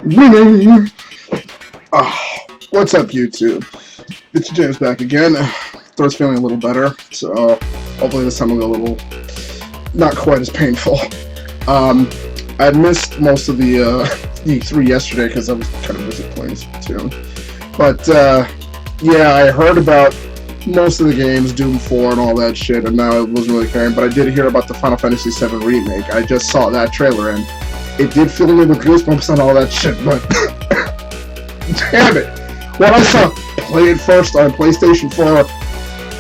Winning! What's up, YouTube? It's James back again. Throat's feeling a little better, so hopefully this time will go a little not quite as painful. I missed most of the E3 yesterday because I was kind of busy playing Splatoon. But yeah, I heard about most of the games, Doom 4 and all that shit, and now I wasn't really caring. But I did hear about the Final Fantasy VII remake. I just saw that trailer and it did fill me with goosebumps and all that shit, but damn it! When I saw Play It First on PlayStation 4,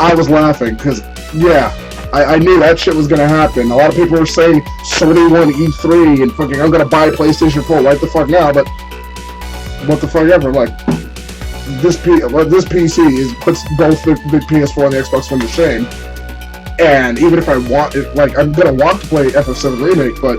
I was laughing, because, yeah, I knew that shit was gonna happen. A lot of people were saying Sony won E3 and fucking I'm gonna buy a PlayStation 4 right the fuck now, but what the fuck ever, like, this PC puts both the PS4 and the Xbox One to shame, and even if I want it, like, I'm gonna want to play FF7 Remake, but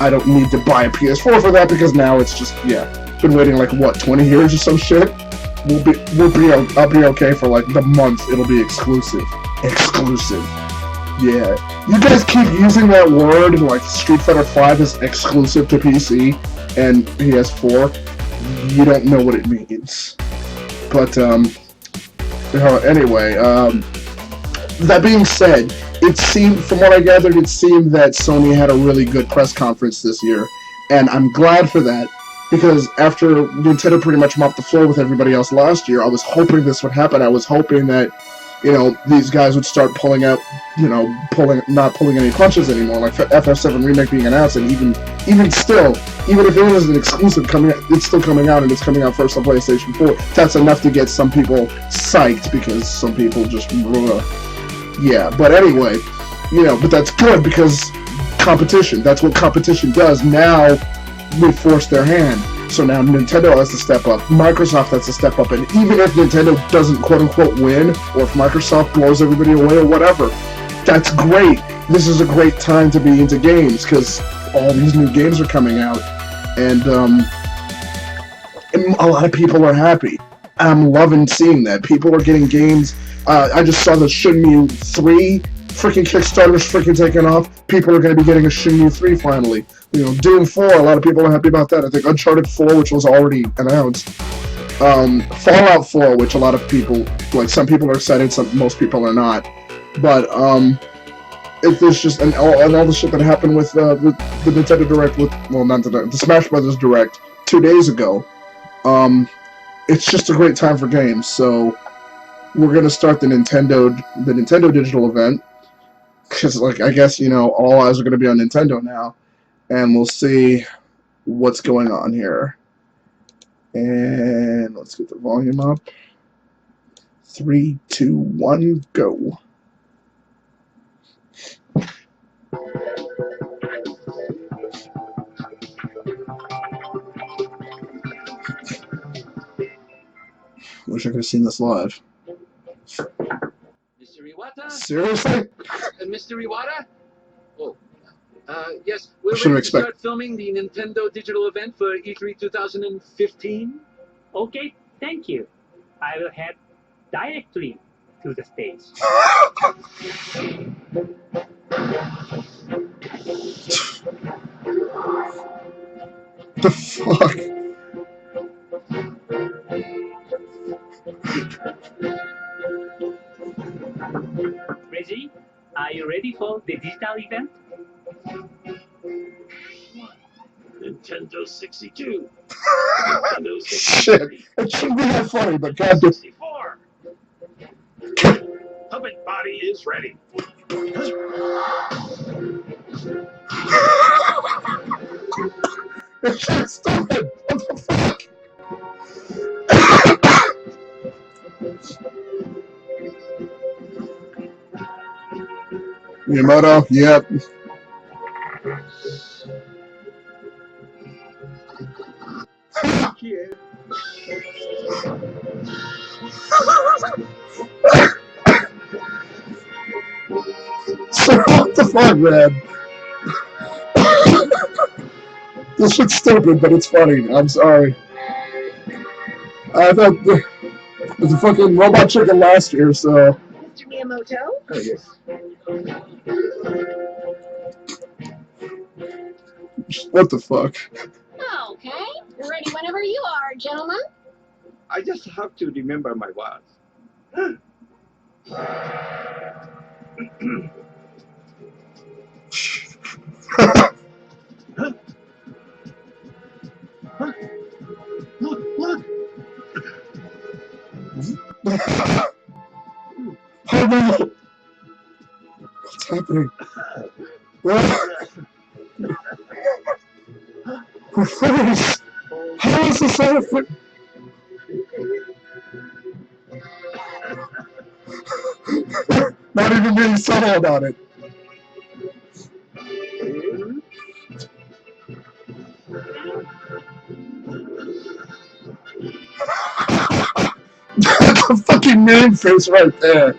I don't need to buy a PS4 for that because now it's just, yeah, been waiting like, what, 20 years or some shit? I'll be okay for like the month it'll be exclusive. Exclusive. Yeah. You guys keep using that word, like Street Fighter 5 is exclusive to PC and PS4. You don't know what it means. But, anyway, that being said, it seemed, from what I gathered, it seemed that Sony had a really good press conference this year, and I'm glad for that, because after Nintendo pretty much mopped the floor with everybody else last year, I was hoping this would happen. I was hoping that, you know, these guys would start pulling out, you know, not pulling any punches anymore, like FF7 Remake being announced, and even still, even if it was an exclusive coming out, it's still coming out, and it's coming out first on PlayStation 4, that's enough to get some people psyched, because some people just, yeah, but anyway, you know, but that's good because competition, that's what competition does. Now we force their hand. So now Nintendo has to step up, Microsoft has to step up, and even if Nintendo doesn't quote-unquote win, or if Microsoft blows everybody away or whatever, that's great. This is a great time to be into games because all these new games are coming out, and a lot of people are happy. I'm loving seeing that. People are getting games. I just saw the Shenmue 3 freaking Kickstarter's freaking taking off. People are going to be getting a Shenmue 3 finally. You know, Doom 4, a lot of people are happy about that. I think Uncharted 4, which was already announced. Fallout 4, which a lot of people, like, some people are excited, most people are not. But, it's just, and all the shit that happened with the Nintendo Direct, the Smash Brothers Direct 2 days ago. It's just a great time for games, so we're going to start the Nintendo digital event, because, like, I guess, you know, all eyes are going to be on Nintendo now, and we'll see what's going on here. And let's get the volume up. 3, 2, 1, go. Wish I could have seen this live. Mr. Iwata? Seriously? Mr. Iwata? Oh, yes, we're ready to start filming the Nintendo digital event for E3 2015. Okay, thank you. I will head directly to the stage. The fuck? Reggie, are you ready for the digital event? Nintendo 62. Nintendo 63. Shit, it shouldn't be that funny, but goddamn. 64. Puppet body is ready. This shit's stupid. What the fuck? Miyamoto, yep. Yeah. So what the fuck, man? This shit's stupid, but it's funny. I'm sorry. I thought there's a fucking Robot Chicken last year, so. Mr. Miyamoto? Oh, yes. What the fuck? Oh, Okay, ready whenever you are, gentlemen. I just have to remember my words. Look, look! Oh no! What's happening? Her face! How is this happening? Not even being subtle about it. That's a fucking name face right there.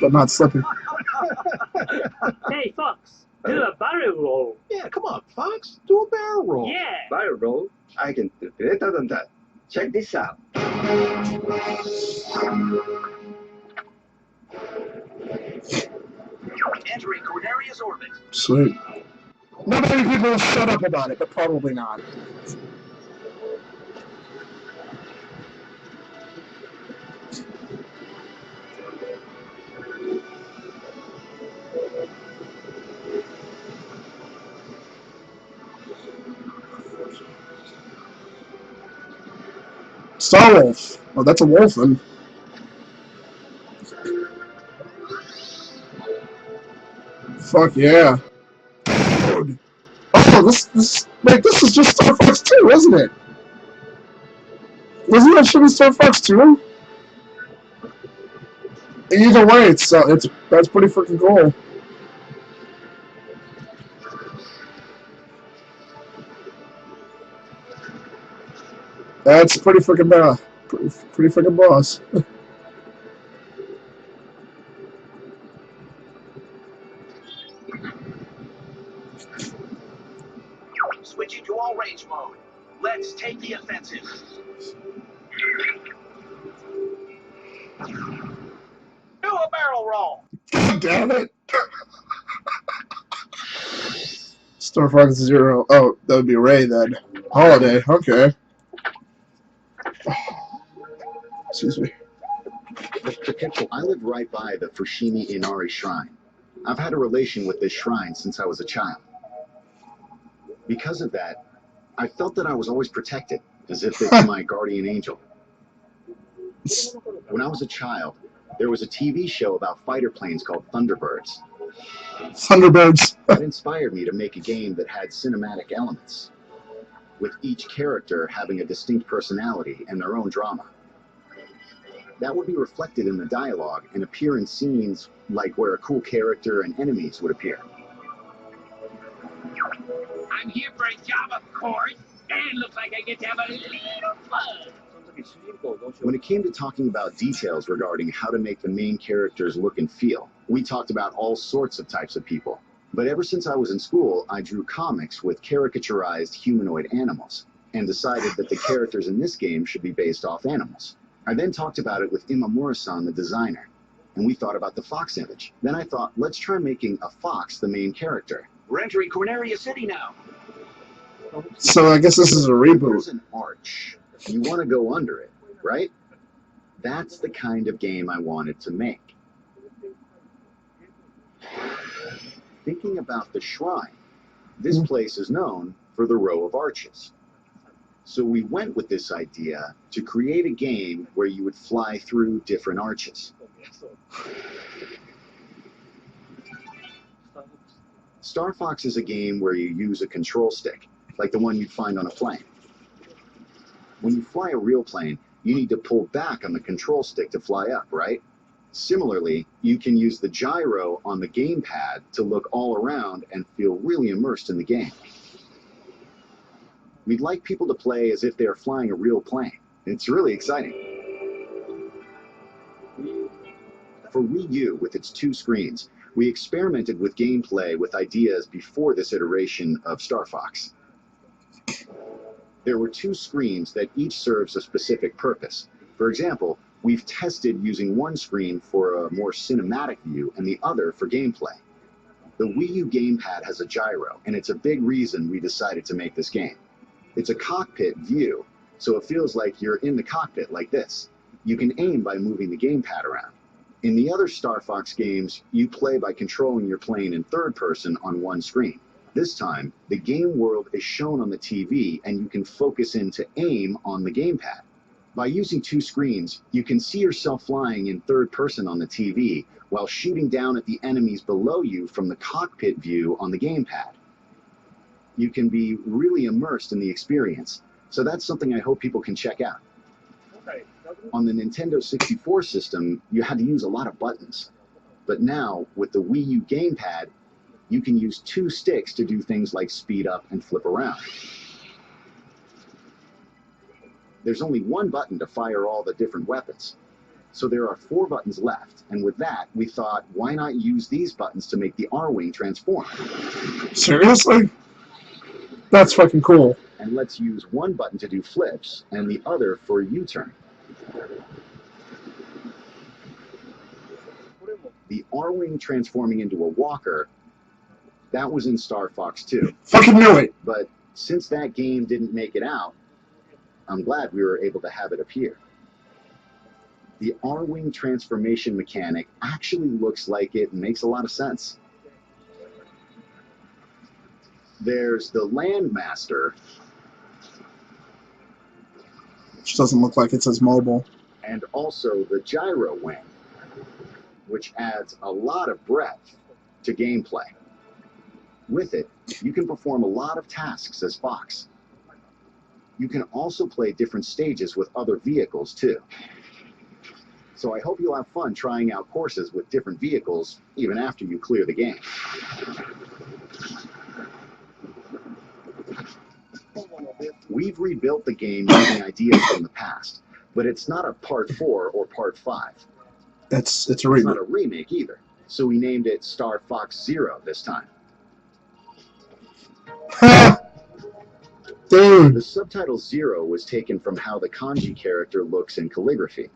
But not slipping. Hey, Fox, do a barrel roll. Yeah, come on, Fox. Do a barrel roll. Yeah. Barrel roll? I can do better than that. Check this out. Entering Cornelius orbit. Sweet. Not many people have shut up about it, but probably not. Star Wolf. Oh, that's a wolfen. Fuck yeah. Dude. Oh, this is just Star Fox 2, isn't it? Wasn't that shit in Star Fox 2? Either way, that's pretty freaking cool. That's pretty freaking pretty freaking boss. Switching to all range mode. Let's take the offensive. Do a barrel roll. God damn it. Star Fox Zero. Oh, that would be Ray then. Holiday. Okay. Excuse me. I live right by the Fushimi Inari Shrine. I've had a relation with this shrine since I was a child. Because of that, I felt that I was always protected, as if it's my guardian angel. When I was a child, there was a TV show about fighter planes called Thunderbirds. Thunderbirds. That inspired me to make a game that had cinematic elements, with each character having a distinct personality and their own drama. That would be reflected in the dialogue and appear in scenes like where a cool character and enemies would appear. I'm here for a job, of course, and it looks like I get to have a little fun. When it came to talking about details regarding how to make the main characters look and feel, we talked about all sorts of types of people. But ever since I was in school, I drew comics with caricaturized humanoid animals, and decided that the characters in this game should be based off animals. I then talked about it with Imamura-san, the designer, and we thought about the fox image. Then I thought, let's try making a fox the main character. We're entering Cornelia City now. So I guess this is a reboot. There's an arch. You want to go under it, right? That's the kind of game I wanted to make. Thinking about the shrine, this place is known for the row of arches. So we went with this idea to create a game where you would fly through different arches. Star Fox is a game where you use a control stick, like the one you'd find on a plane. When you fly a real plane, you need to pull back on the control stick to fly up, right? Similarly, you can use the gyro on the gamepad to look all around and feel really immersed in the game. We'd like people to play as if they are flying a real plane. It's really exciting. For Wii U, with its 2 screens, we experimented with gameplay with ideas before this iteration of Star Fox. There were 2 screens that each serves a specific purpose. For example, we've tested using one screen for a more cinematic view and the other for gameplay. The Wii U gamepad has a gyro, and it's a big reason we decided to make this game. It's a cockpit view, so it feels like you're in the cockpit like this. You can aim by moving the gamepad around. In the other Star Fox games, you play by controlling your plane in third person on one screen. This time, the game world is shown on the TV, and you can focus in to aim on the gamepad. By using 2 screens, you can see yourself flying in third person on the TV while shooting down at the enemies below you from the cockpit view on the gamepad. You can be really immersed in the experience, so that's something I hope people can check out. On the Nintendo 64 system, you had to use a lot of buttons. But now, with the Wii U gamepad, you can use 2 sticks to do things like speed up and flip around. There's only one button to fire all the different weapons. So there are 4 buttons left, and with that, we thought, why not use these buttons to make the R-Wing transform? Seriously? That's fucking cool. And let's use one button to do flips, and the other for U-turn. The R-Wing transforming into a walker, that was in Star Fox 2. Fucking knew it! But since that game didn't make it out, I'm glad we were able to have it appear. The R-Wing transformation mechanic actually looks like it and makes a lot of sense. There's the Landmaster, which doesn't look like it's as mobile. And also the Gyro Wing, which adds a lot of breadth to gameplay. With it, you can perform a lot of tasks as Fox. You can also play different stages with other vehicles too. So I hope you'll have fun trying out courses with different vehicles even after you clear the game. We've rebuilt the game using ideas from the past, but it's not a part 4 or part 5. It's a It's remake. not a remake either, so we named it Star Fox Zero this time. Dude. The subtitle Zero was taken from how the kanji character looks in calligraphy.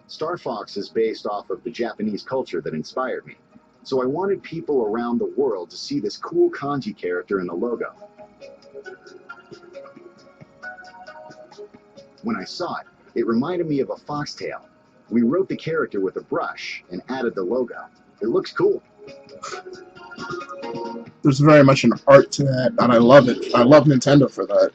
Star Fox is based off of the Japanese culture that inspired me, so I wanted people around the world to see this cool kanji character in the logo. When I saw it, it reminded me of a foxtail. We wrote the character with a brush and added the logo. It looks cool. There's very much an art to that, and I love it. I love Nintendo for that.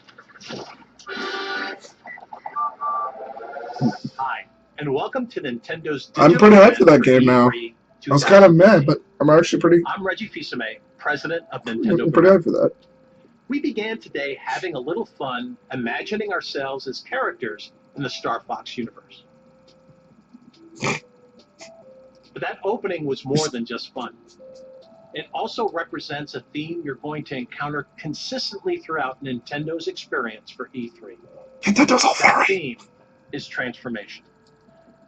Hi, and welcome to Nintendo's I'm pretty hyped for that game now. I was kind of mad, but I'm actually pretty. I'm Reggie Fils-Aimé, president of I'm Nintendo. pretty hyped for that. We began today having a little fun imagining ourselves as characters in the Star Fox universe. But that opening was more than just fun. It also represents a theme you're going to encounter consistently throughout Nintendo's experience for E3. Nintendo's all That very. theme is transformation.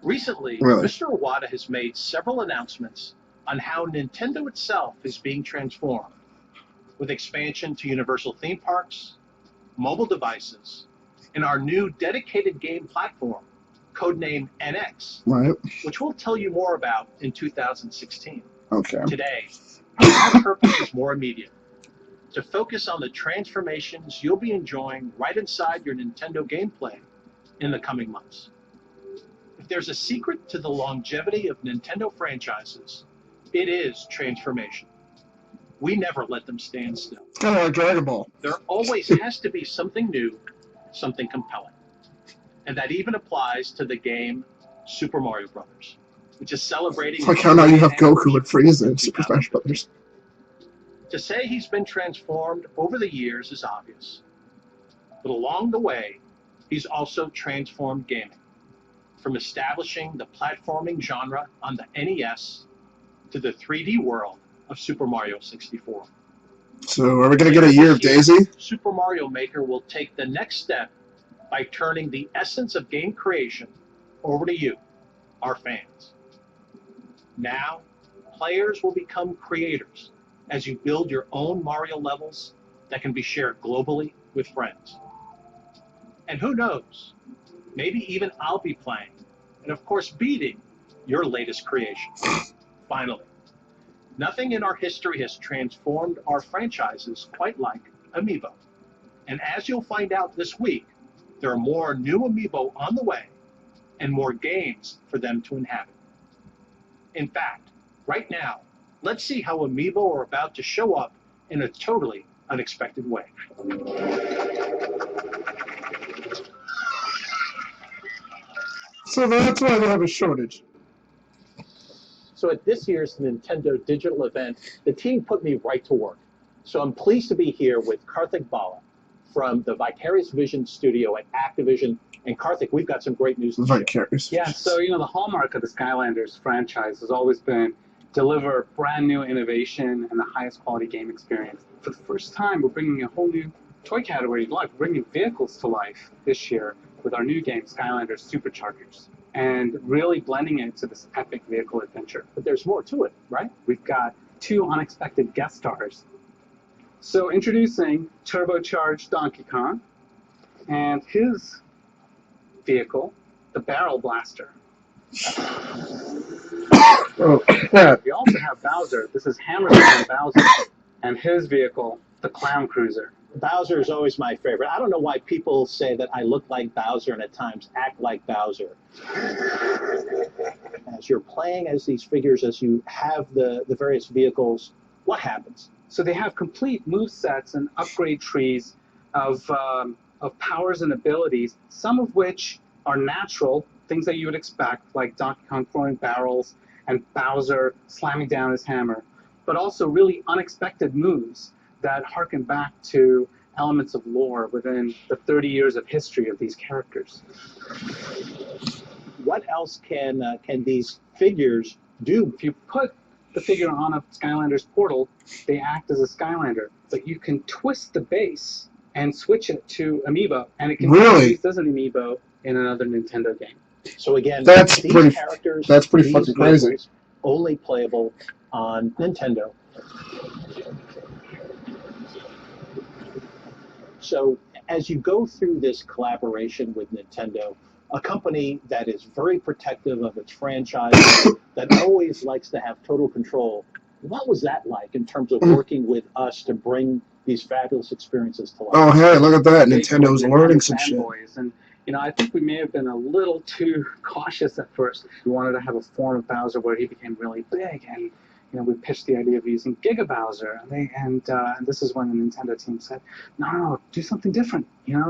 Recently, Really? Mr. Iwata has made several announcements on how Nintendo itself is being transformed, with expansion to Universal theme parks, mobile devices, and our new dedicated game platform, codenamed NX, Right. which we'll tell you more about in 2016. Okay. Today, our purpose is more immediate, to focus on the transformations you'll be enjoying right inside your Nintendo gameplay in the coming months. If there's a secret to the longevity of Nintendo franchises, it is transformation. We never let them stand still. It's kind of like Dragon Ball. There always has to be something new, something compelling. And that even applies to the game Super Mario Brothers, which is celebrating... It's like how now you have Goku and Frieza in Super Smash Brothers. To say he's been transformed over the years is obvious. But along the way, he's also transformed gaming, from establishing the platforming genre on the NES to the 3D world of Super Mario 64. So are we going to get a year of Daisy? Super Mario Maker will take the next step by turning the essence of game creation over to you, our fans. Now, players will become creators as you build your own Mario levels that can be shared globally with friends. And who knows, maybe even I'll be playing, and of course beating, your latest creation. Finally, nothing in our history has transformed our franchises quite like Amiibo. And as you'll find out this week, there are more new Amiibo on the way and more games for them to inhabit. In fact, right now, let's see how Amiibo are about to show up in a totally unexpected way. So that's why they have a shortage. So at this year's Nintendo Digital event, the team put me right to work. So I'm pleased to be here with Karthik Bala from the Vicarious Vision studio at Activision. And Karthik, we've got some great news to share. Vicarious. Yeah, so the hallmark of the Skylanders franchise has always been deliver brand new innovation and the highest quality game experience. For the first time, we're bringing a whole new toy category to life. We're bringing vehicles to life this year with our new game, Skylanders Superchargers, and really blending it to this epic vehicle adventure. But there's more to it, right? We've got 2 unexpected guest stars. So introducing turbocharged Donkey Kong and his vehicle, the Barrel Blaster. Oh, yeah. We also have Bowser. This is Hammerstone Bowser, and his vehicle, the Clown Cruiser. Bowser is always my favorite. I don't know why people say that I look like Bowser and at times act like Bowser. As you're playing as these figures, as you have the various vehicles, what happens? So they have complete move sets and upgrade trees of powers and abilities, some of which are natural, things that you would expect, like Donkey Kong throwing barrels and Bowser slamming down his hammer, but also really unexpected moves that harken back to elements of lore within the 30 years of history of these characters. What else can these figures do? If you put the figure on a Skylanders portal, they act as a Skylander, but you can twist the base and switch it to Amiibo, and it can be released as an Amiibo in another Nintendo game. So again, That's these pretty characters, fucking crazy. Only playable on Nintendo. So as you go through this collaboration with Nintendo, a company that is very protective of its franchise, that always likes to have total control, what was that like in terms of working with us to bring these fabulous experiences to life? Oh, hey, look at that. Nintendo's learning some shit. And I think we may have been a little too cautious at first. We wanted to have a form of Bowser where he became really big, and we pitched the idea of using Giga Bowser, and this is when the Nintendo team said, no, do something different,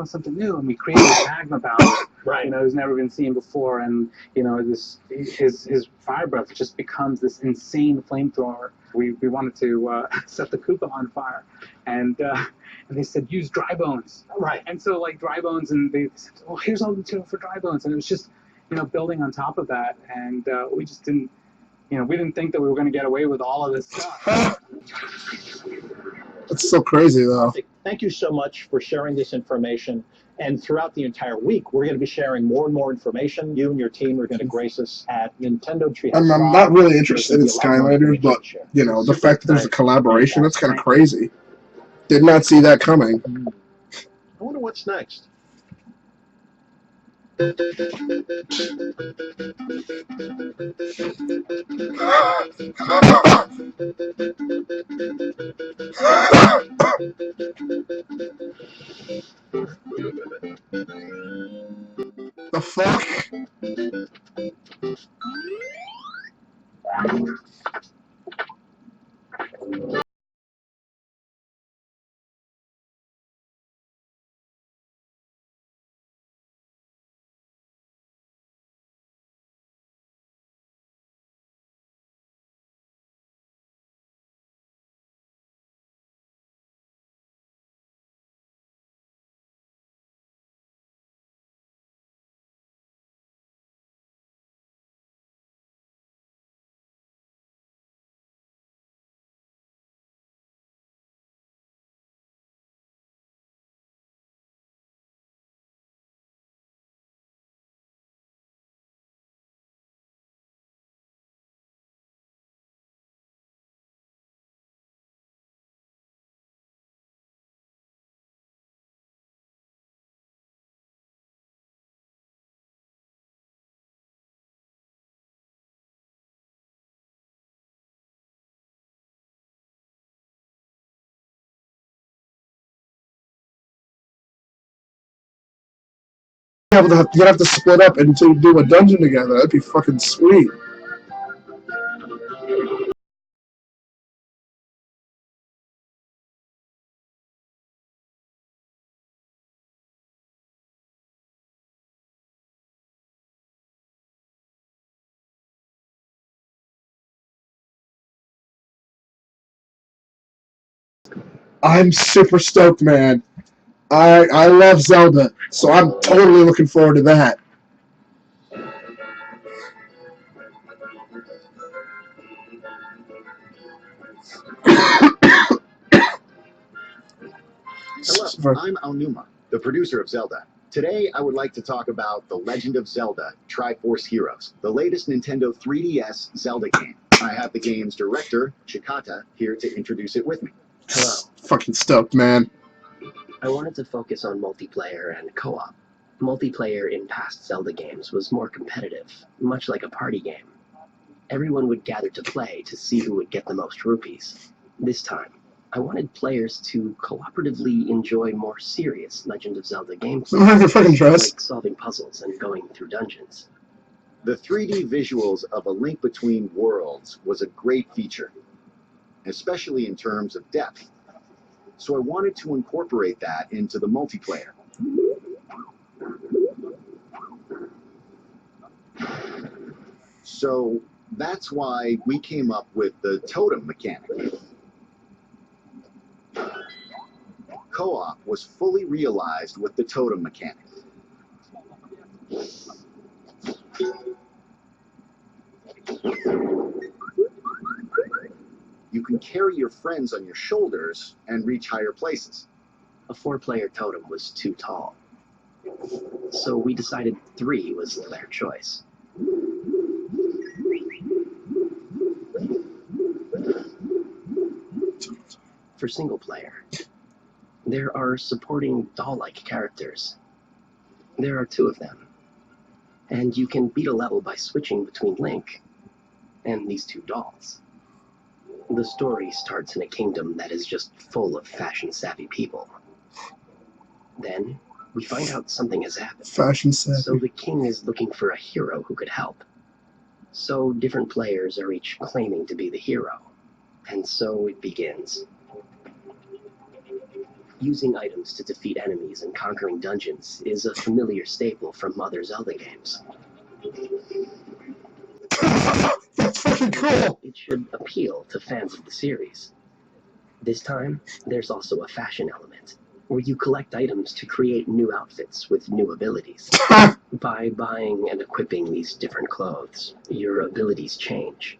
something new, and we created Magma Bowser, right? Who's never been seen before, and his fire breath just becomes this insane flamethrower. We wanted to set the Koopa on fire, and they said use dry bones, right? And so dry bones, and they said, oh, here's all the material for dry bones, and it was just building on top of that, and we just didn't. We didn't think that we were going to get away with all of this stuff. It's so crazy, though. Thank you so much for sharing this information. And throughout the entire week, we're going to be sharing more and more information. You and your team are going to grace us at Nintendo Treehouse. I'm not really interested in Skylanders, but, the fact that there's a collaboration, that's kind of crazy. Did not see that coming. I wonder what's next. The fuck? you'd have to split up and to do a dungeon together. That'd be fucking sweet. I'm super stoked, man. I love Zelda, so I'm totally looking forward to that. Hello, I'm Aonuma, the producer of Zelda. Today, I would like to talk about The Legend of Zelda Triforce Heroes, the latest Nintendo 3DS Zelda game. I have the game's director, Chikata, here to introduce it with me. Hello. Fucking stoked, man. I wanted to focus on multiplayer and co-op. Multiplayer in past Zelda games was more competitive, much like a party game. Everyone would gather to play to see who would get the most rupees. This time, I wanted players to cooperatively enjoy more serious Legend of Zelda gameplay, like solving puzzles and going through dungeons. The 3D visuals of A Link Between Worlds was a great feature, especially in terms of depth. So I wanted to incorporate that into the multiplayer. So that's why we came up with the totem mechanic. Co-op was fully realized with the totem mechanic. You can carry your friends on your shoulders and reach higher places. A 4-player totem was too tall, so we decided 3 was the better choice. For single player, there are supporting doll-like characters. There are 2 of them, and you can beat a level by switching between Link and these 2 dolls. The story starts in a kingdom that is just full of fashion-savvy people. Then, we find out something has happened. Fashion-savvy. So the king is looking for a hero who could help. So different players are each claiming to be the hero. And so it begins. Using items to defeat enemies and conquering dungeons is a familiar staple from other Zelda games. That's fucking cool! It should appeal to fans of the series. This time, there's also a fashion element, where you collect items to create new outfits with new abilities. By buying and equipping these different clothes, your abilities change.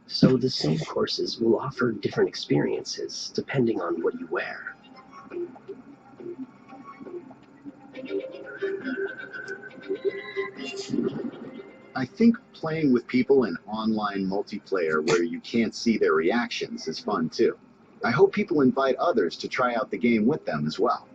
So the same courses will offer different experiences depending on what you wear. I think playing with people in online multiplayer where you can't see their reactions is fun too. I hope people invite others to try out the game with them as well.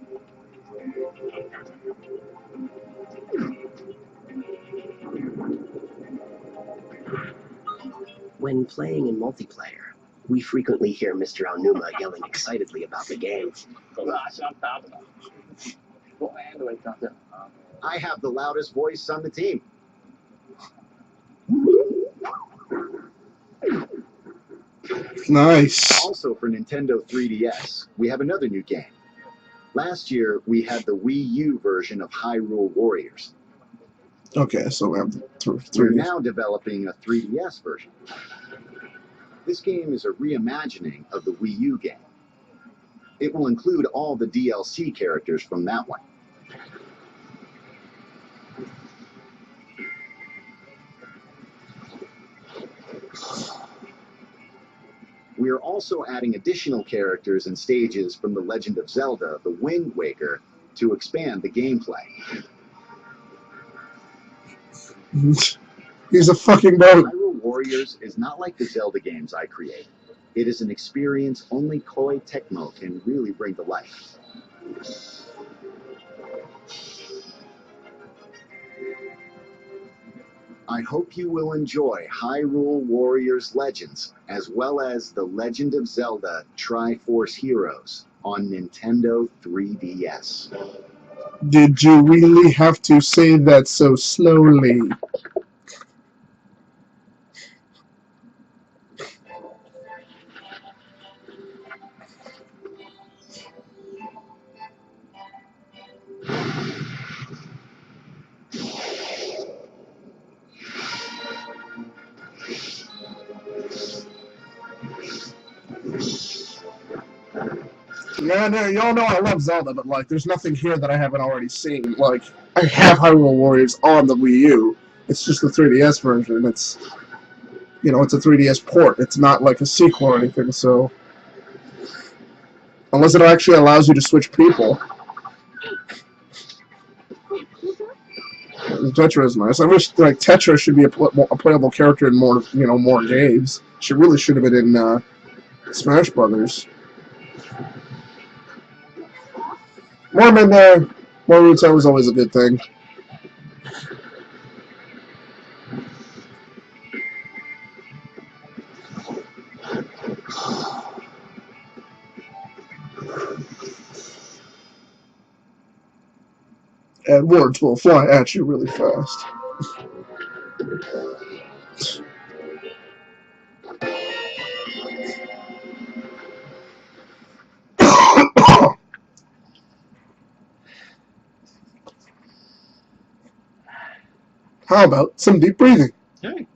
When playing in multiplayer, we frequently hear Mr. Aonuma yelling excitedly about the game. I have the loudest voice on the team. Nice. Also for Nintendo 3DS, we have another new game. Last year, we had the Wii U version of Hyrule Warriors. Okay, so we have the We're 3D. now developing a 3DS version. This game is a reimagining of the Wii U game. It will include all the DLC characters from that one. We are also adding additional characters and stages from The Legend of Zelda: The Wind Waker to expand the gameplay. He's a fucking boat. Hyrule Warriors is not like the Zelda games I create. It is an experience only Koei Tecmo can really bring to life. I hope you will enjoy Hyrule Warriors Legends, as well as The Legend of Zelda Triforce Heroes on Nintendo 3DS. Did you really have to say that so slowly? Yeah, no, y'all know I love Zelda, but like, there's nothing here that I haven't already seen. Like, I have Hyrule Warriors on the Wii U. It's just the 3DS version. It's, you know, it's a 3DS port. It's not like a sequel or anything. So, unless it actually allows you to switch people, Tetra is nice. I wish like Tetra should be a playable character in more, you know, more games. She really should have been in Smash Brothers. More men there. More roots was always a good thing. And words will fly at you really fast. How about some deep breathing? Hey.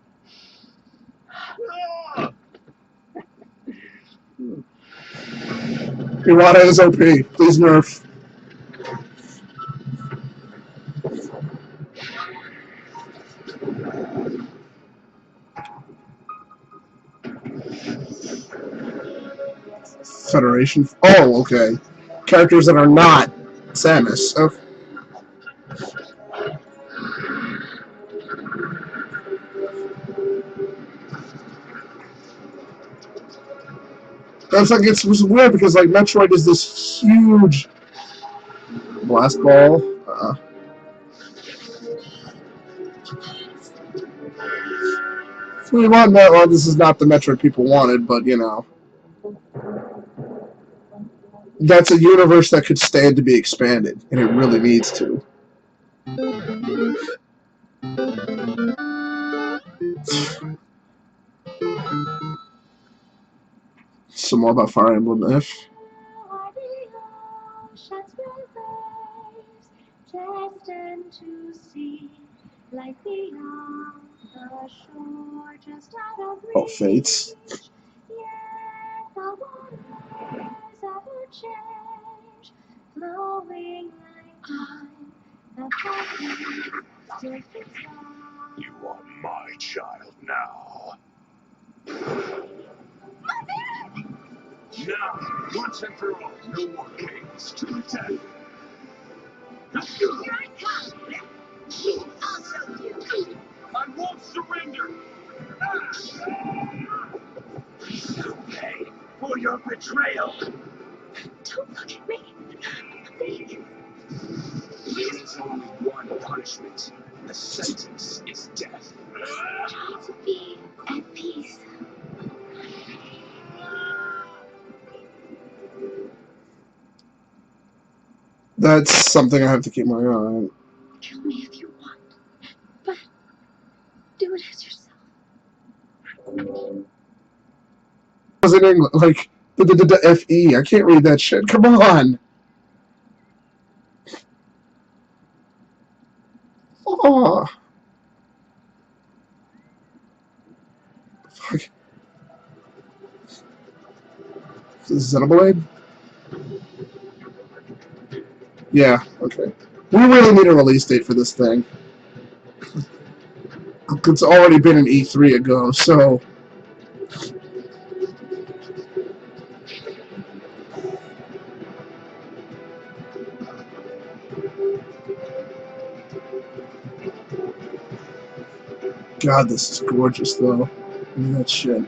Iwata is OP. Please nerf. Federation. Oh, okay. Characters that are not Samus. Okay. That's like it's weird because like Metroid is this huge blast ball. We want that. Well, this is not the Metroid people wanted, but you know, that's a universe that could stand to be expanded, and it really needs to. Some more about Fire Emblem F. Destined to see like beyond the shore, just out of reach. Oh, Fates. Yet the waters ever change, flowing like time. The heartbeat still fits on. You are my child now. Now, once and for all, no more games to the death. Here I come! I'll show you. I won't surrender! You pay for your betrayal! Don't look at me. Please. There is only one punishment. The sentence is death. Try to be at peace. That's something I have to keep my eye on. Kill me if you want, but do it as yourself. Was in English like the FE? I can't read that shit. Come on. Oh. Fuck. Is this Xenoblade? Yeah, okay. We really need a release date for this thing. It's already been an E3 ago, so... God, this is gorgeous, though. Look at that shit.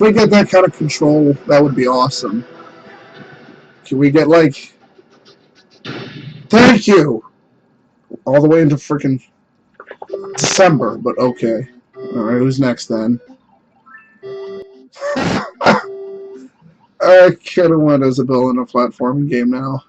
we get that kind of control, that would be awesome. Can we get, like... Thank you! All the way into freaking December, but okay. Alright, who's next then? I kinda want Isabelle in a platforming game now.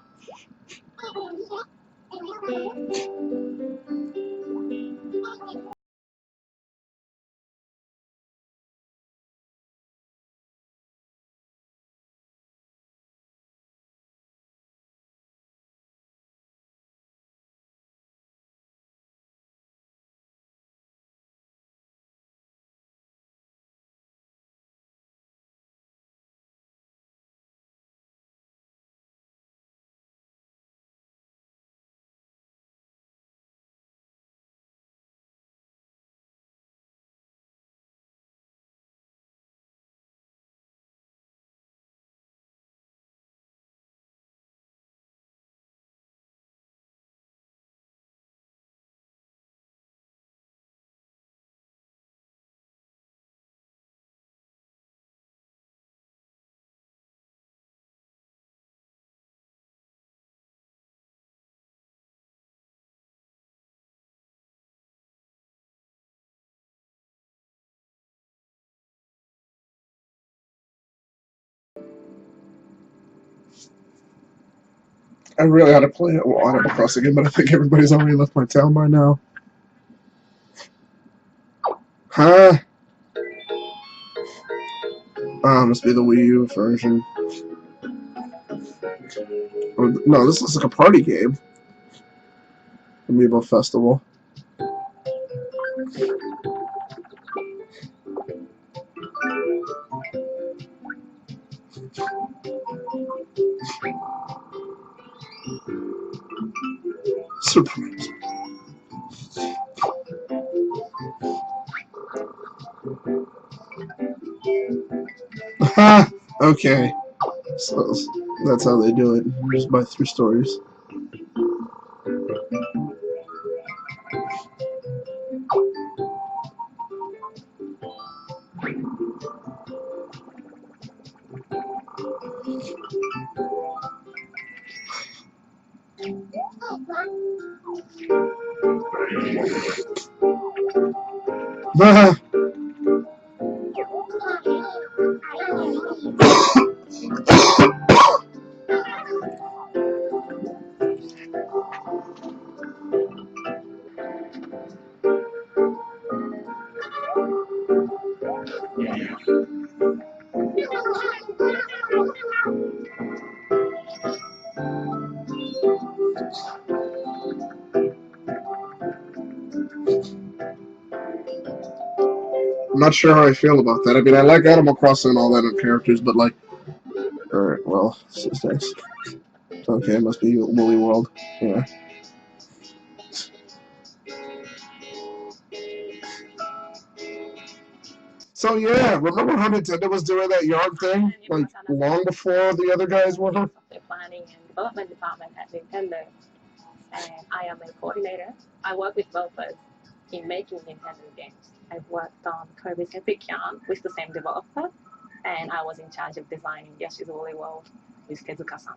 I really ought to play Animal Crossing again, but I think everybody's already left my town by now. Huh? Must be the Wii U version. Or, no, this looks like a party game. Amiibo Festival. Surprise. Ha! Okay. So that's how they do it. Just by 3 stories. Ah! I'm not sure how I feel about that. I mean, I like Animal Crossing and all that in characters, but like... Alright, well, this is nice. Okay, it must be Woolly World. Yeah. So yeah, remember how Nintendo was doing that yard thing? Like, long before the other guys were? Software planning and development department at Nintendo, and I am a coordinator. I work with developers in making Nintendo games. I've worked on Kirby's Epic Yarn with the same developer, and I was in charge of designing Yoshi's Woolly World with Tezuka-san.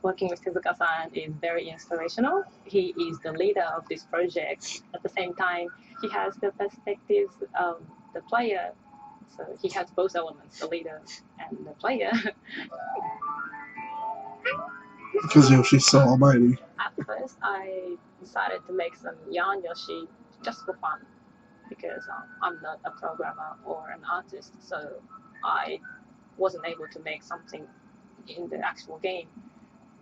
Working with Tezuka-san is very inspirational. He is the leader of this project. At the same time, he has the perspectives of the player. So he has both elements, the leader and the player. Because Yoshi's so almighty. At first, I decided to make some yarn Yoshi just for fun because I'm not a programmer or an artist, so I wasn't able to make something in the actual game.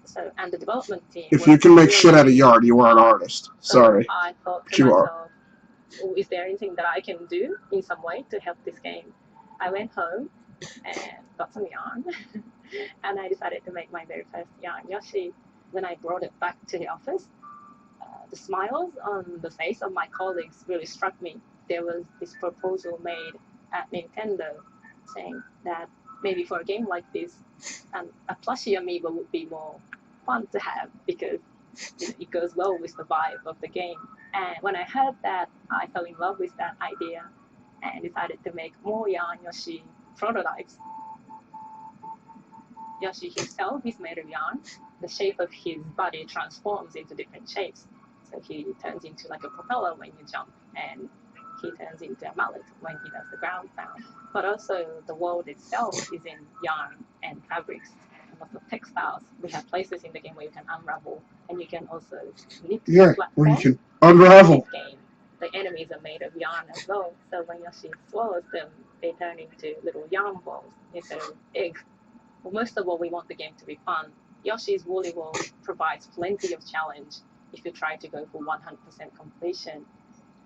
So, and the development team. If you can make shit out of yard, you are an artist. Sorry. So I thought But to you myself, is there anything that I can do in some way to help this game? I went home and got some yarn, and I decided to make my very first yarn Yoshi. When I brought it back to the office, the smiles on the face of my colleagues really struck me. There was this proposal made at Nintendo saying that maybe for a game like this, a plushie amiibo would be more fun to have because it goes well with the vibe of the game. And when I heard that, I fell in love with that idea and decided to make more yarn Yoshi prototypes. Yoshi himself is made of yarn. The shape of his body transforms into different shapes. So he turns into like a propeller when you jump, and he turns into a mallet when he does the ground pound. But also the world itself is in yarn and fabrics and lots of textiles. We have places in the game where you can unravel, and you can also knit Yeah, where you platforms. can unravel. In this game, the enemies are made of yarn as well. So when Yoshi swallows them, they turn into little yarn balls instead of eggs. Well, most of all, we want the game to be fun. Yoshi's Woolly World provides plenty of challenge if you try to go for 100% completion.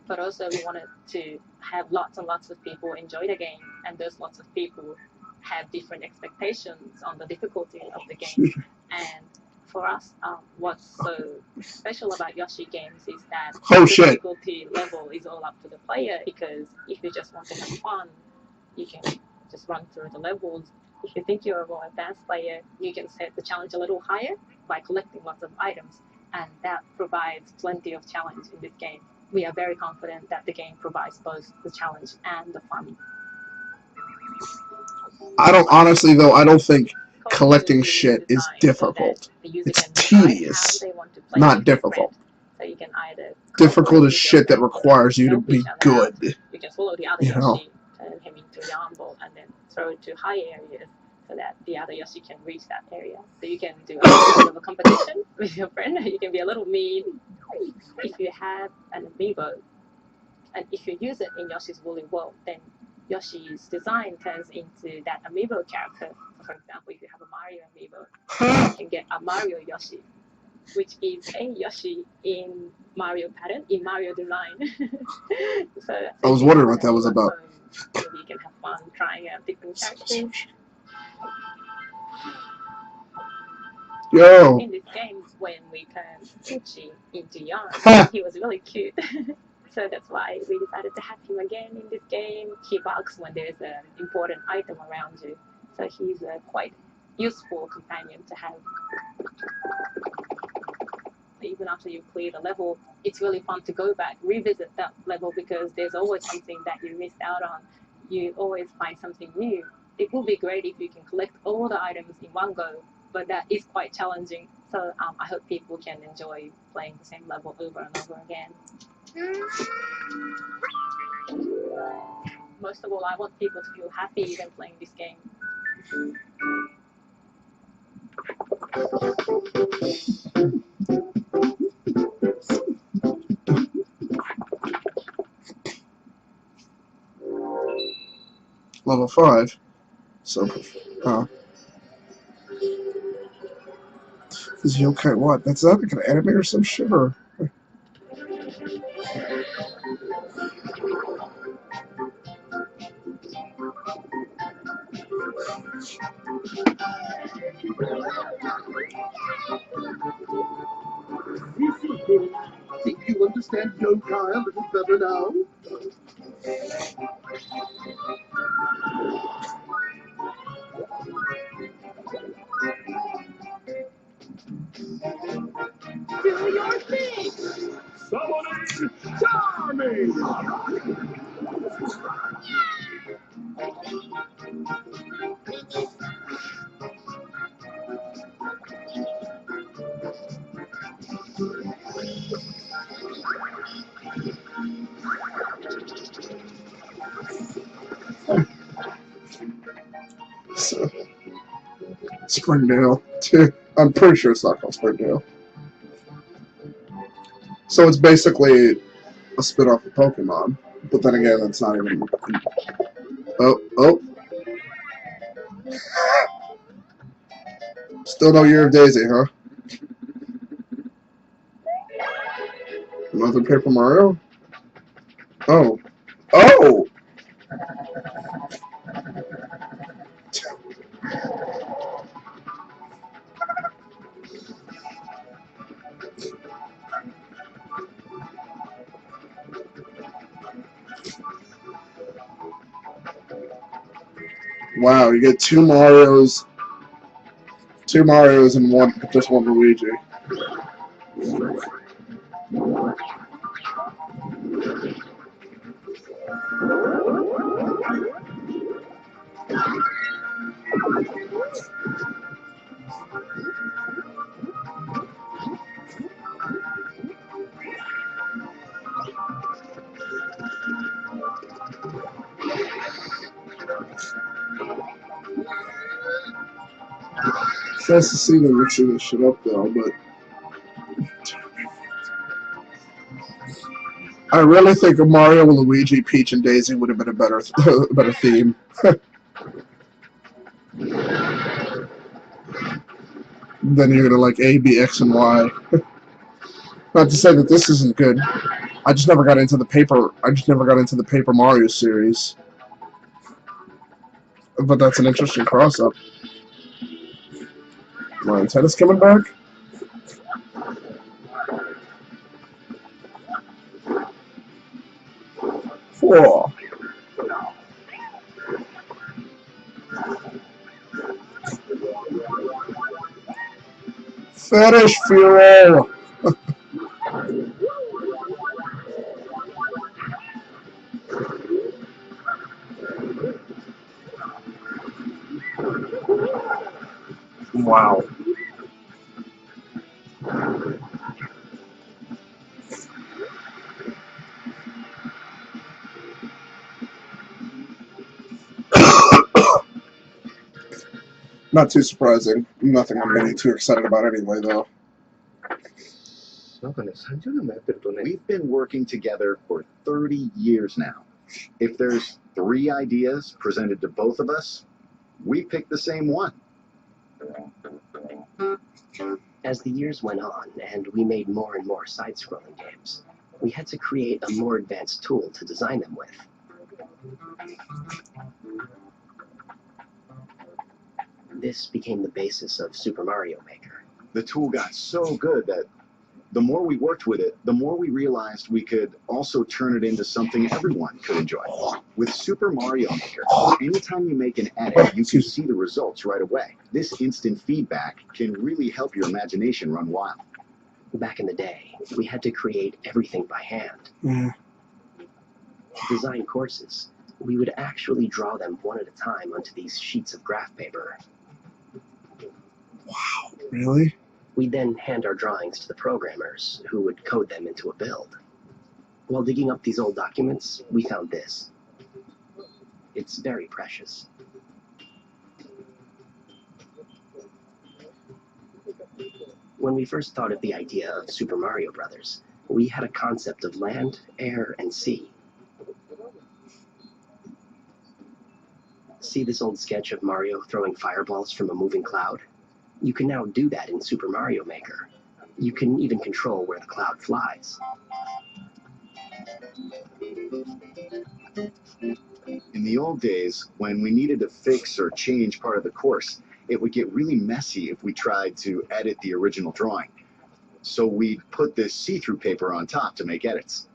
But also we wanted to have lots and lots of people enjoy the game, and those lots of people have different expectations on the difficulty of the game. And for us, what's so special about Yoshi games is that the difficulty level is all up to the player, because if you just want to have fun, you can just run through the levels. If you think you're a more advanced player, you can set the challenge a little higher by collecting lots of items, and that provides plenty of challenge in this game. We are very confident that the game provides both the challenge and the fun. I don't think collecting shit is difficult. It's tedious, not difficult. So you can either difficult is shit that requires you to be good. You can follow the other Yoshi, turn him into a yarn ball, and then throw it to high areas so that the other Yoshi can reach that area. So you can do a little bit of a competition with your friend. You can be a little mean. If you have an amiibo, and if you use it in Yoshi's Woolly World, then Yoshi's design turns into that amiibo character. So for example, if you have a Mario amiibo, you can get a Mario Yoshi, which is a Yoshi in Mario pattern, in Mario design. So I was wondering what that was about. Maybe you can have fun trying out different characters. Yo! In this game, when we turned Gucci into yarn, he was really cute. So that's why we decided to have him again in this game. He barks when there's an important item around you. So he's a quite useful companion to have. Even after you clear the level, it's really fun to go back, revisit that level, because there's always something that you missed out on. You always find something new. It would be great if you can collect all the items in one go, but that is quite challenging. So I hope people can enjoy playing the same level over and over again. Most of all, I want people to feel happy when playing this game. Level 5. So, is he okay? What? That's not like an anime or some shit, or? Think you understand yokai a little better now? Do your thing! Summoning Charming! So, Springdale. I'm pretty sure it's not called Springdale. So it's basically a spin-off of Pokemon. But then again, it's not even... Oh. Still no Year of Daisy, huh? Another Paper Mario? Oh. Wow, you get two Marios and just one Luigi. It's nice to see them mixing this shit up though, but I really think a Mario, Luigi, Peach, and Daisy would have been a better theme. Then you're gonna like A, B, X, and Y. Not to say that this isn't good. I just never got into the Paper Mario series. But that's an interesting cross-up. My antenna's coming back. Whoa. Fetish fuel. Wow. Not too surprising. Nothing I'm getting too excited about anyway, though. We've been working together for 30 years now. If there's 3 ideas presented to both of us, we pick the same one. As the years went on and we made more and more side-scrolling games, we had to create a more advanced tool to design them with. This became the basis of Super Mario Maker. The tool got so good that the more we worked with it, the more we realized we could also turn it into something everyone could enjoy. With Super Mario Maker, anytime you make an edit, you can see the results right away. This instant feedback can really help your imagination run wild. Back in the day, we had to create everything by hand. Yeah. To design courses, we would actually draw them one at a time onto these sheets of graph paper. Wow, really? We'd then hand our drawings to the programmers, who would code them into a build. While digging up these old documents, we found this. It's very precious. When we first thought of the idea of Super Mario Brothers, we had a concept of land, air, and sea. See this old sketch of Mario throwing fireballs from a moving cloud? You can now do that in Super Mario Maker. You can even control where the cloud flies. In the old days, when we needed to fix or change part of the course, it would get really messy if we tried to edit the original drawing. So we'd put this see-through paper on top to make edits.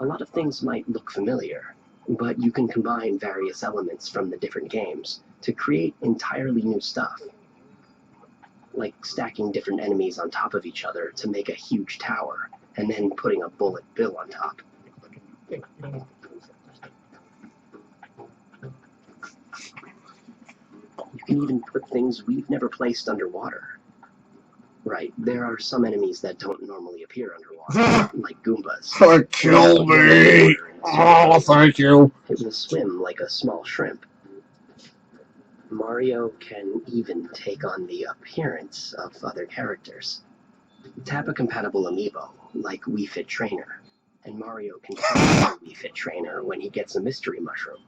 A lot of things might look familiar, but you can combine various elements from the different games to create entirely new stuff. Like stacking different enemies on top of each other to make a huge tower, and then putting a bullet bill on top. You can even put things we've never placed underwater. Right, there are some enemies that don't normally appear underwater, like Goombas. Kill me! Oh, thank you. It will swim like a small shrimp. Mario can even take on the appearance of other characters. Tap a compatible amiibo, like Wii Fit Trainer, and Mario can find the Wii Fit Trainer when he gets a mystery mushroom.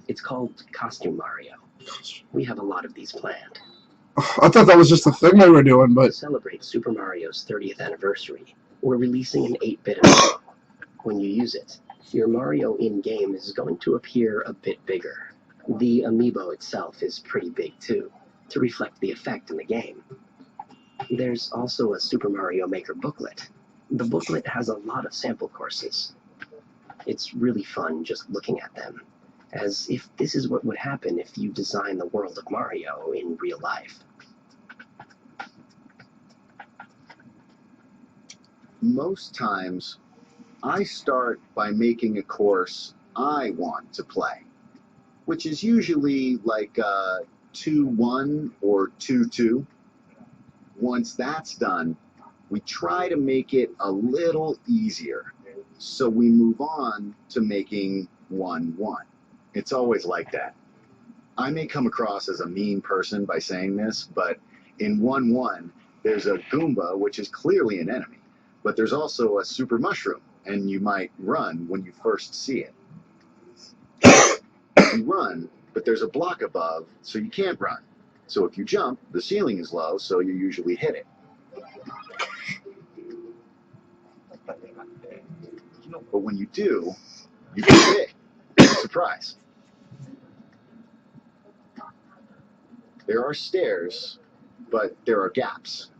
It's called Costume Mario. We have a lot of these planned. I thought that was just a thing they were doing, but... To celebrate Super Mario's 30th anniversary, we're releasing an 8-bit amiibo. When you use it, your Mario in-game is going to appear a bit bigger. The amiibo itself is pretty big too, to reflect the effect in the game. There's also a Super Mario Maker booklet. The booklet has a lot of sample courses. It's really fun just looking at them, as if this is what would happen if you design the world of Mario in real life. Most times, I start by making a course I want to play. which is usually like 2-1 or 2-2. Once that's done, we try to make it a little easier. So we move on to making 1-1. It's always like that. I may come across as a mean person by saying this, but in 1-1, there's a Goomba, which is clearly an enemy, but there's also a super mushroom, and you might run when you first see it. You run, but there's a block above, so you can't run. So if you jump, the ceiling is low, so you usually hit it. But when you do, you get hit. Surprise. There are stairs, but there are gaps.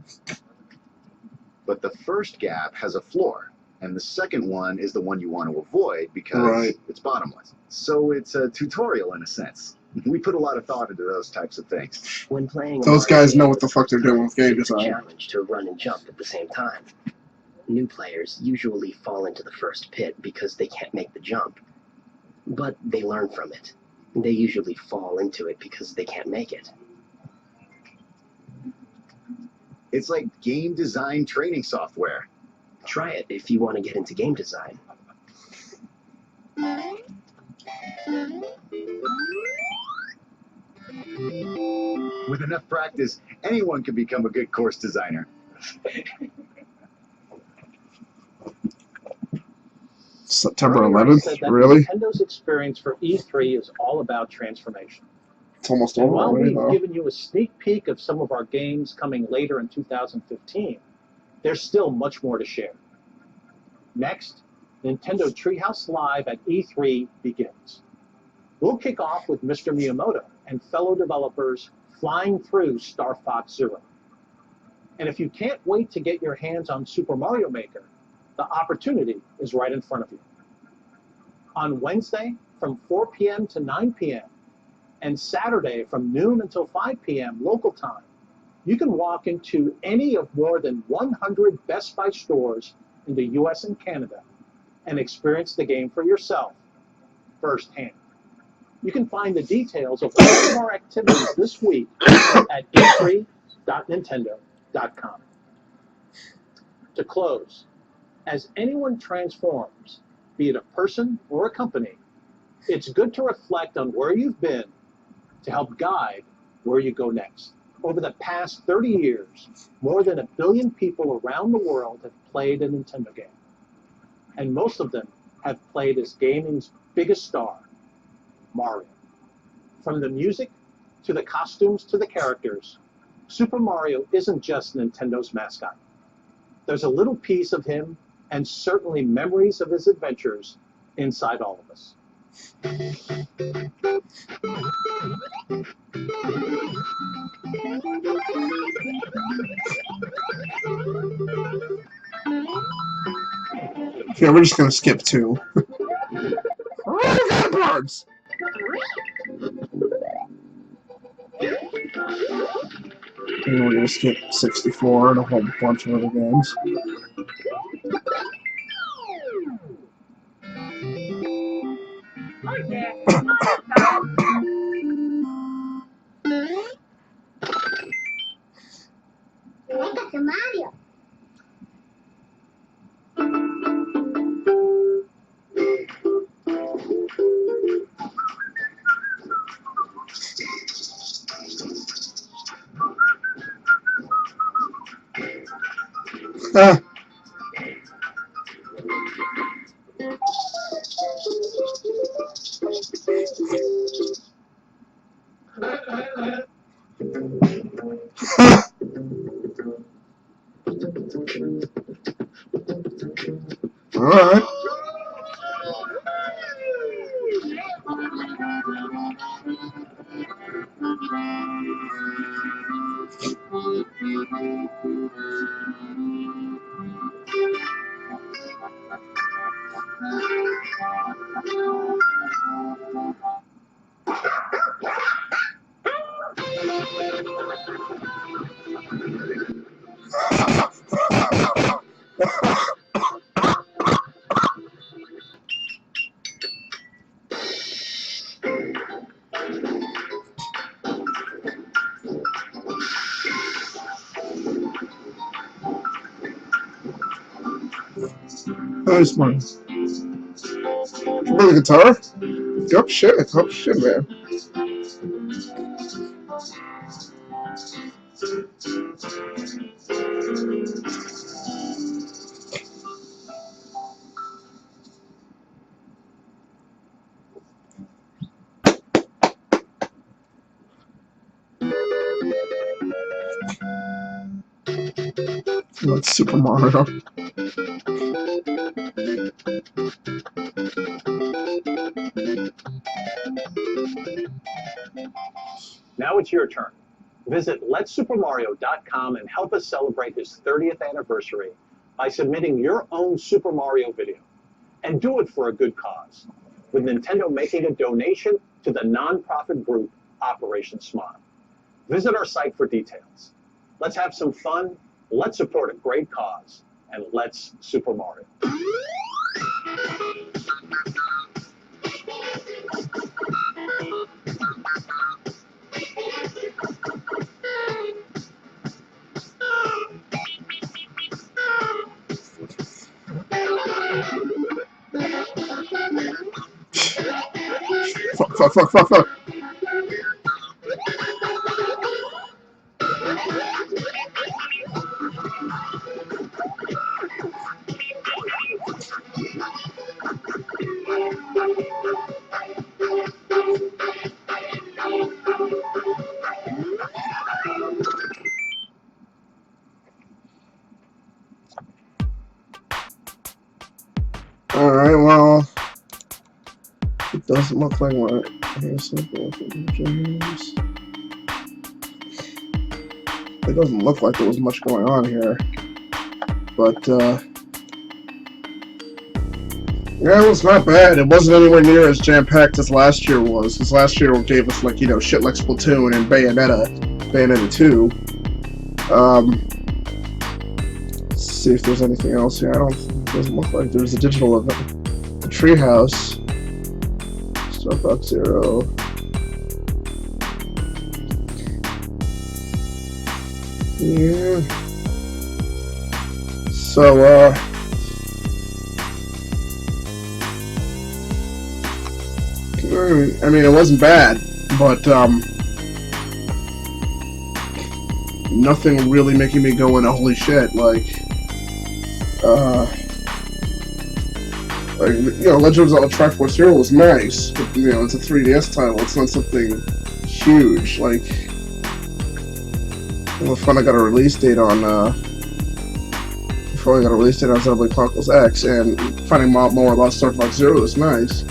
But the first gap has a floor, and the second one is the one you want to avoid because it's bottomless. So it's a tutorial in a sense. We put a lot of thought into those types of things. When playing Those guys know what the fuck they're doing with game design. Challenge to run and jump at the same time. New players usually fall into the first pit because they can't make the jump, but they learn from it. They usually fall into it because they can't make it. It's like game design training software. Try it if you want to get into game design. With enough practice, anyone can become a good course designer. September Earlier I 11th? said that Really? Nintendo's experience for E3 is all about transformation. It's almost And over while already, we've though. given you a sneak peek of some of our games coming later in 2015, there's still much more to share. Next, Nintendo Treehouse Live at E3 begins. We'll kick off with Mr. Miyamoto and fellow developers flying through Star Fox Zero. And if you can't wait to get your hands on Super Mario Maker, the opportunity is right in front of you. On Wednesday, from 4 p.m. to 9 p.m., and Saturday from noon until 5 p.m. local time, you can walk into any of more than 100 Best Buy stores in the US and Canada and experience the game for yourself firsthand. You can find the details of all of our activities this week at e3.nintendo.com. To close, as anyone transforms, be it a person or a company, it's good to reflect on where you've been to help guide where you go next. Over the past 30 years, more than 1 billion people around the world have played a Nintendo game. And most of them have played as gaming's biggest star, Mario. From the music to the costumes to the characters, Super Mario isn't just Nintendo's mascot. There's a little piece of him and certainly memories of his adventures inside all of us. Yeah, we're just gonna skip 2. Birds! And we're gonna skip 64 and a whole bunch of other games. I got the Mario. Ah. Alright. Nice one. Play the guitar? Oh shit, man. Like Super Mario. Now it's your turn. Visit letsupermario.com and help us celebrate his 30th anniversary by submitting your own Super Mario video. And do it for a good cause, with Nintendo making a donation to the nonprofit group Operation Smile. Visit our site for details. Let's have some fun, let's support a great cause, and let's Super Mario. Fuck. Alright, well, it doesn't look like what. It doesn't look like there was much going on here. But, yeah, it was not bad. It wasn't anywhere near as jam-packed as last year was. Because last year gave us, like, you know, shit like Splatoon and Bayonetta 2. Let's see if there's anything else here. It doesn't look like there's a digital event. The Treehouse. Star Fox Zero. Yeah. So, I mean, it wasn't bad, but, nothing really making me go into holy shit, like, you know, Legend of Zelda Triforce Hero was nice, but, you know, it's a 3DS title, it's not something huge, like, well, finally got a release date on, before I got a release date on Xenoblade Chronicles X, and finding out more about Star Fox Zero is nice.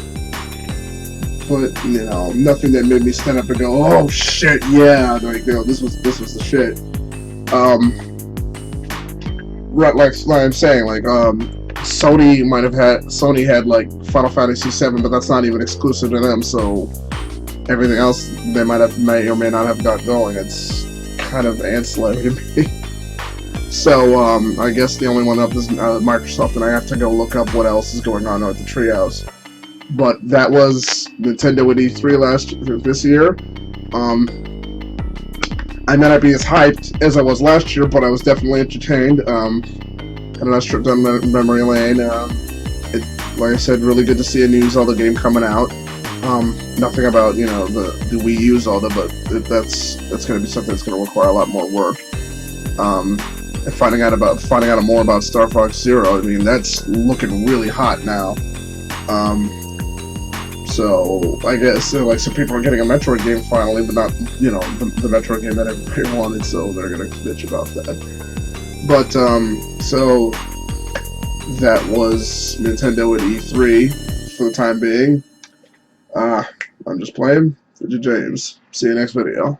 But, you know, nothing that made me stand up and go, oh shit, yeah, like, you know, this was the shit. Right, like I'm saying, like, Sony had like Final Fantasy VII, but that's not even exclusive to them, so everything else they may or may not have got going. It's kind of ancillary to me. So, I guess the only one up is Microsoft, and I have to go look up what else is going on at the Treehouse. But that was Nintendo at E3 this year. I may not be as hyped as I was last year, but I was definitely entertained. And a nice trip down memory lane. Like I said, really good to see a new Zelda game coming out. Nothing about, you know, the Wii U Zelda, but that's going to be something that's going to require a lot more work. And finding out more about Star Fox Zero, I mean, that's looking really hot now. So I guess like some people are getting a Metroid game finally, but not, you know, the Metroid game that everybody wanted, so they're gonna bitch about that. But so that was Nintendo at E3 for the time being. I'm just playing. Vidya James. See you next video.